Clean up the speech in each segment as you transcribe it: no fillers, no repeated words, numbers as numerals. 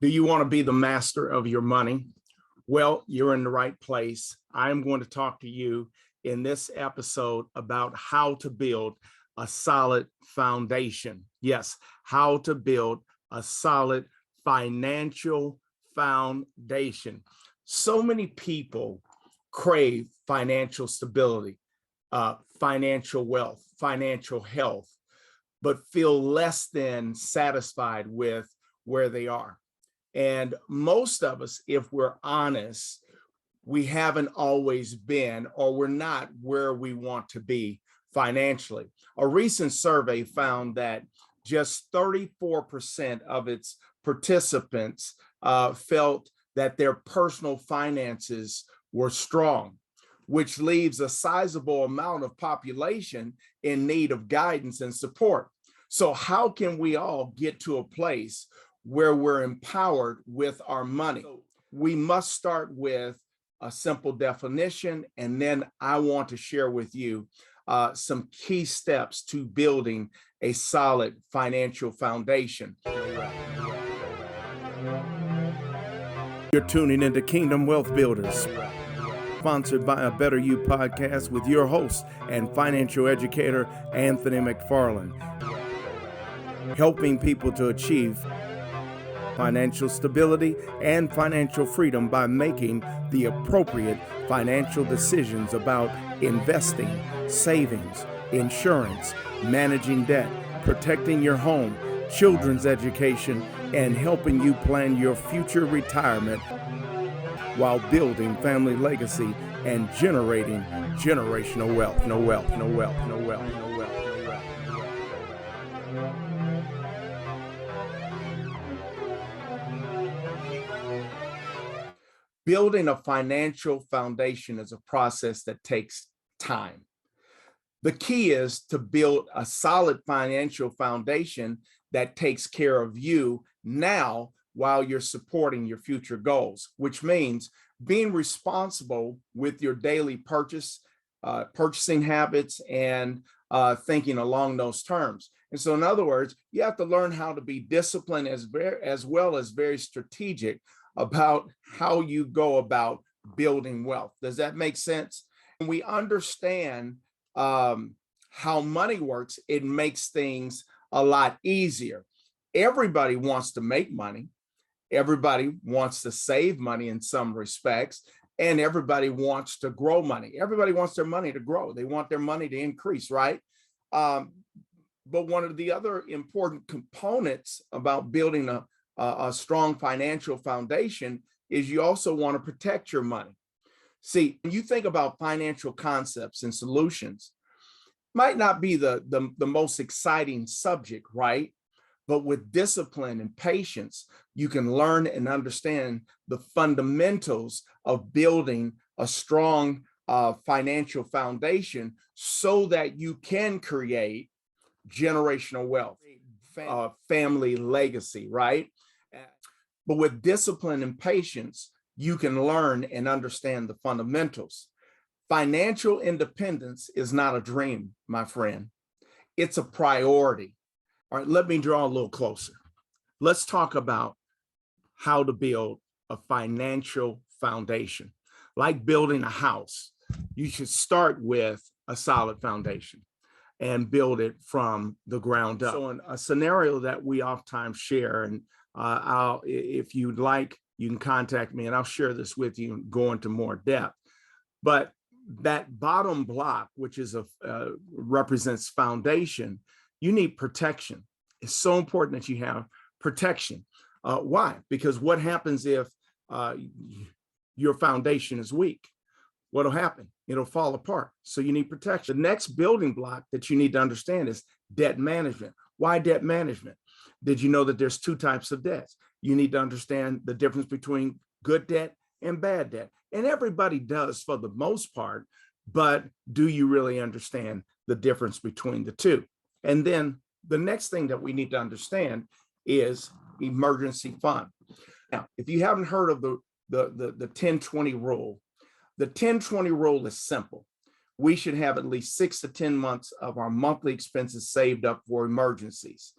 Do you want to be the master of your money? Well, you're in the right place. I'm going to talk to you in this episode about how to build a solid foundation. Yes, how to build a solid financial foundation. So many people crave financial stability, financial wealth, financial health, but feel less than satisfied with where they are. And most of us, if we're honest, we haven't always been, or we're not where we want to be financially. A recent survey found that just 34% of its participants felt that their personal finances were strong, which leaves a sizable amount of population in need of guidance and support. So how can we all get to a place where we're empowered with our money? We must start with a simple definition, and then I want to share with you some key steps to building a solid financial foundation. You're tuning into Kingdom Wealth Builders, sponsored by a Better You podcast with your host and financial educator, Anthony McFarland, helping people to achieve financial stability and financial freedom by making the appropriate financial decisions about investing, savings, insurance, managing debt, protecting your home, children's education, and helping you plan your future retirement while building family legacy and generating generational wealth. No wealth, no wealth, no wealth, no wealth, no wealth. Building a financial foundation is a process that takes time. The key is to build a solid financial foundation that takes care of you now while you're supporting your future goals, which means being responsible with your daily purchasing habits and thinking along those terms. And so in other words, you have to learn how to be disciplined as well as very strategic about how you go about building wealth. Does that make sense? When we understand how money works, it makes things a lot easier. Everybody wants to make money. Everybody wants to save money in some respects, and everybody wants to grow money. Everybody wants their money to grow. They want their money to increase, right? But one of the other important components about building a strong financial foundation is you also want to protect your money. See, when you think about financial concepts and solutions, might not be the most exciting subject, right? But with discipline and patience, you can learn and understand the fundamentals of building a strong financial foundation so that you can create generational wealth, family legacy, right? But with discipline and patience, you can learn and understand the fundamentals. Financial independence is not a dream, my friend. It's a priority. All right, let me draw a little closer. Let's talk about how to build a financial foundation. Like building a house, you should start with a solid foundation and build it from the ground up. So in a scenario that we oftentimes share, and if you'd like, you can contact me and I'll share this with you and go into more depth. But that bottom block, which is represents foundation, you need protection. It's so important that you have protection. Why? Because what happens if your foundation is weak? What'll happen? It'll fall apart. So you need protection. The next building block that you need to understand is debt management. Why debt management? Did you know that there's two types of debts? You need to understand the difference between good debt and bad debt. And everybody does for the most part, but do you really understand the difference between the two? And then the next thing that we need to understand is emergency fund. Now, if you haven't heard of the 10-20 rule, the 10-20 rule is simple. We should have at least 6 to 10 months of our monthly expenses saved up for emergencies.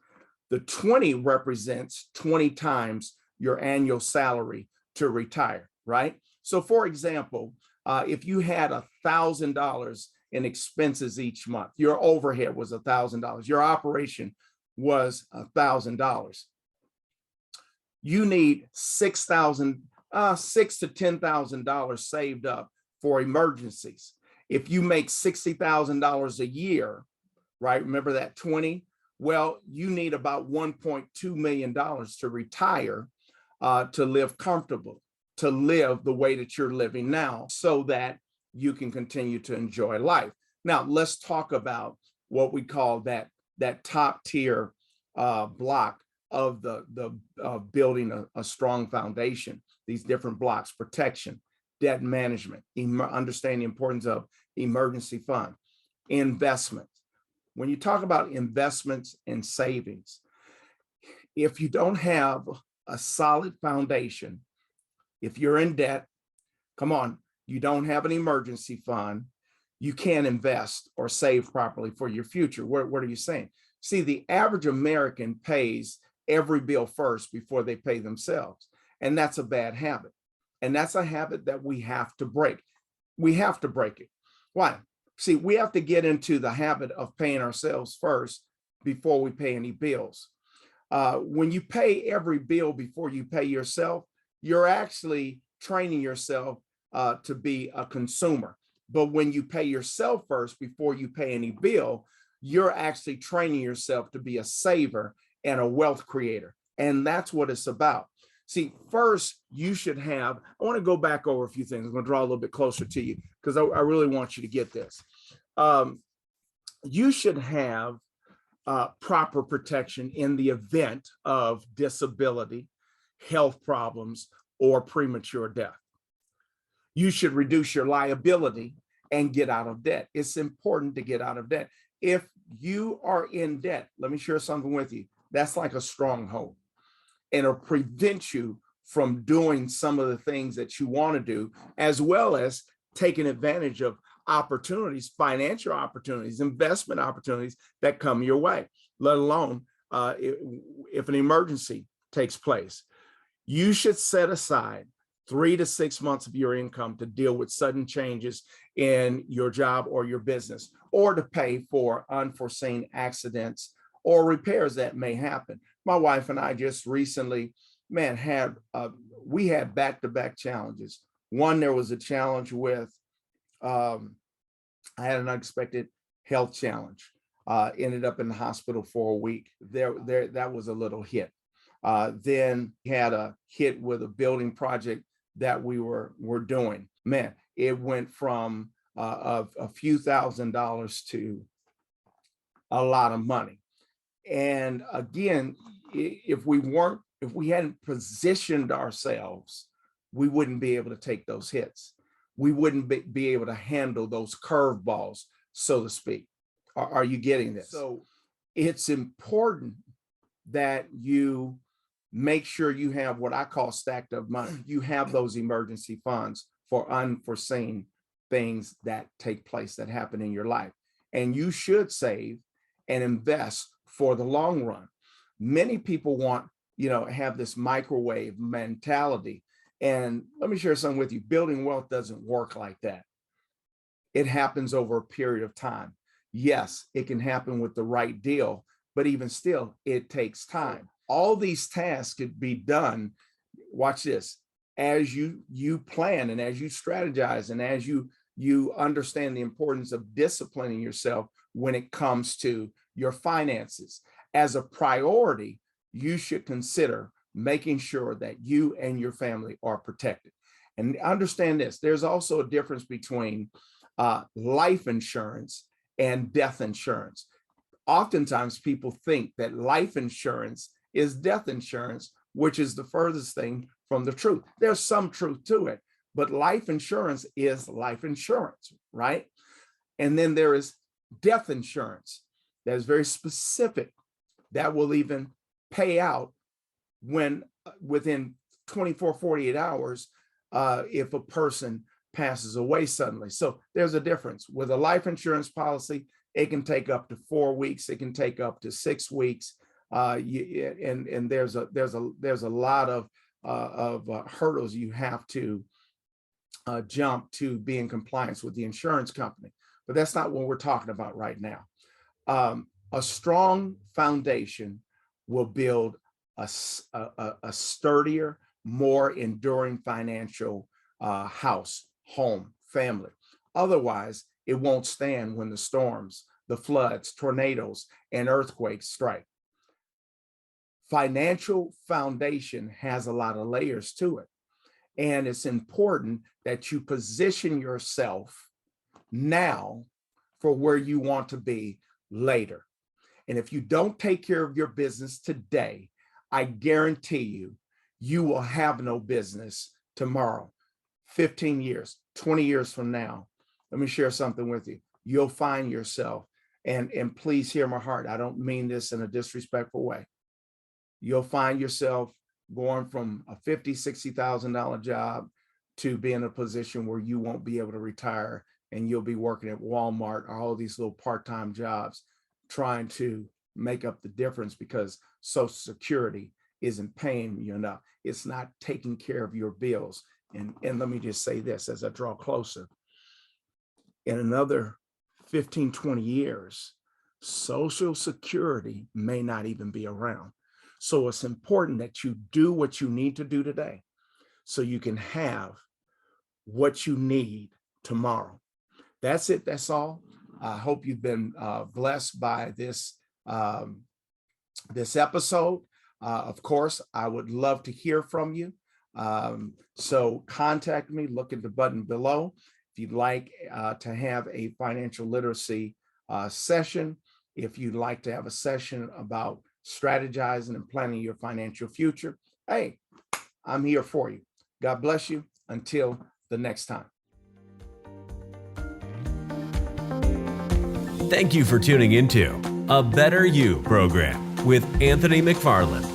The 20 represents 20 times your annual salary to retire, right? So for example, if you had $1,000 in expenses each month, your overhead was $1,000, your operation was $1,000. You need six to $10,000 saved up for emergencies. If you make $60,000 a year, right? Remember that 20? Well, you need about $1.2 million to retire, to live comfortable, to live the way that you're living now, so that you can continue to enjoy life. Now, let's talk about what we call that top tier block of the building a strong foundation. These different blocks: protection, debt management, understanding the importance of emergency fund, investments. When you talk about investments and savings, if you don't have a solid foundation, if you're in debt, come on, you don't have an emergency fund, you can't invest or save properly for your future. What are you saying? See, the average American pays every bill first before they pay themselves. And that's a bad habit. And that's a habit that we have to break. We have to break it. Why? See, we have to get into the habit of paying ourselves first before we pay any bills. When you pay every bill before you pay yourself, you're actually training yourself to be a consumer. But when you pay yourself first before you pay any bill, you're actually training yourself to be a saver and a wealth creator. And that's what it's about. See, first, you should have, I want to go back over a few things. I'm going to draw a little bit closer to you because I really want you to get this. You should have proper protection in the event of disability, health problems, or premature death. You should reduce your liability and get out of debt. It's important to get out of debt. If you are in debt, let me share something with you. That's like a stronghold, and it'll prevent you from doing some of the things that you want to do, as well as taking advantage of opportunities, financial opportunities, investment opportunities that come your way, let alone if an emergency takes place. You should set aside 3 to 6 months of your income to deal with sudden changes in your job or your business, or to pay for unforeseen accidents or repairs that may happen. My wife and I just recently, we had back-to-back challenges. One, there was a challenge with, I had an unexpected health challenge. Ended up in the hospital for a week. That was a little hit. Then had a hit with a building project that we were doing. Man, it went from a few $1,000s to a lot of money. And again, if we hadn't positioned ourselves, we wouldn't be able to take those hits. We wouldn't be able to handle those curveballs, so to speak. Are you getting this? So it's important that you make sure you have what I call stacked up money. You have those emergency funds for unforeseen things that take place, that happen in your life. And you should save and invest for the long run. Many people want, have this microwave mentality. And let me share something with you. Building wealth doesn't work like that. It happens over a period of time. Yes, it can happen with the right deal, but even still, it takes time. All these tasks could be done, watch this, as you plan and as you strategize and as you understand the importance of disciplining yourself when it comes to your finances. As a priority, you should consider making sure that you and your family are protected. And understand this, there's also a difference between life insurance and death insurance. Oftentimes people think that life insurance is death insurance, which is the furthest thing from the truth. There's some truth to it, but life insurance is life insurance, right? And then there is death insurance that is very specific, that will even pay out when within 24, 48 hours, if a person passes away suddenly. So there's a difference. With a life insurance policy, it can take up to 4 weeks. It can take up to 6 weeks. And there's a lot of hurdles you have to jump to be in compliance with the insurance company. But that's not what we're talking about right now. A strong foundation will build a sturdier, more enduring financial house, home, family. Otherwise, it won't stand when the storms, the floods, tornadoes, and earthquakes strike. Financial foundation has a lot of layers to it. And it's important that you position yourself now for where you want to be later. And if you don't take care of your business today, I guarantee you, you will have no business tomorrow, 15 years, 20 years from now. Let me share something with you. You'll find yourself, and please hear my heart. I don't mean this in a disrespectful way. You'll find yourself going from a $50,000, $60,000 job to be in a position where you won't be able to retire, and you'll be working at Walmart or all these little part-time jobs trying to make up the difference because Social Security isn't paying you enough. It's not taking care of your bills. And let me just say this as I draw closer. In another 15, 20 years, Social Security may not even be around. So it's important that you do what you need to do today so you can have what you need tomorrow. That's it. That's all. I hope you've been blessed by this episode. Of course, I would love to hear from you. So contact me, look at the button below. If you'd like to have a financial literacy session, if you'd like to have a session about strategizing and planning your financial future, hey, I'm here for you. God bless you. Until the next time. Thank you for tuning into A Better You program with Anthony McFarland.